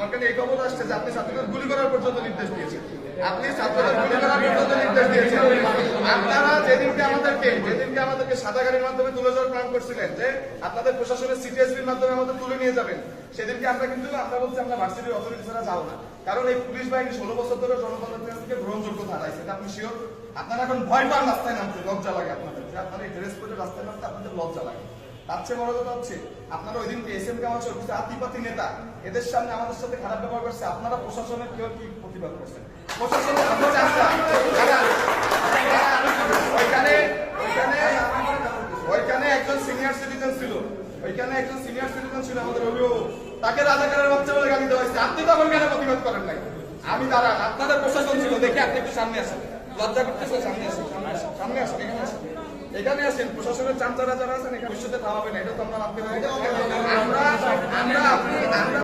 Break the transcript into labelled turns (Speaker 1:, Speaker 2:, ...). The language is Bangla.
Speaker 1: আমার কাছে এই খবর আসছে যে আপনি ছাত্রদের গুলি করার পর্যন্ত নির্দেশ দিয়েছেন। আপনি ছাত্রদের গুলি করার পর্যন্ত নির্দেশ দিয়েছেন। আপনারা যেদিনকে আমাদেরকে সাদা গাড়ির মাধ্যমে তুলে যাওয়ার প্ল্যান করছিলেন যে আপনাদের প্রশাসনের সিটিএসবির মাধ্যমে আমাদের তুলে নিয়ে যাবেন, সেদিনকে আমরা বলছি আমরা ভার্সিটির অথরিটি ছাড়া যাবো না। কারণ এই পুলিশ বাহিনী 16 বছর ধরে জনগণের থেকে গ্রহণযোগ্য ধারা, সেটা আপনি শিওর? আপনারা এখন ভয় পান রাস্তায় নামতে, লজ্জা লাগে আপনাদের যে আপনারা এই ড্রেস পরে রাস্তায় নামতে আপনাদের লজ্জা লাগে। তার চেয়ে বড় কথা হচ্ছে আপনারা ওই দিনকে এসএম কামাল কিছু আতিপাতি নেতা এদের সামনে আমাদের সাথে খারাপ ব্যবহার করছে, আপনারা প্রশাসনের কেউ কি প্রতিবাদ করছেন? প্রশাসনের ওইখানে একজন সিনিয়র সিটিজেন ছিল আমাদের অভিভাবক, তাকে রাজাকারের বাচ্চা বলে গালি দেওয়া হয়েছে। আপনি তখন কেন প্রতিবাদ করেন নাই? আমি দাঁড়ান, আপনাদের প্রশাসন ছিল, দেখে আপনি একটু সামনে আসেন। লজ্জা করতেছে, সামনে আসেন, এখানে আসেন। প্রশাসনের চামচারা যারা আছেন এখানে ভবিষ্যতে থামাবে না, এটা তো আমরা মানতে পারি। আমরা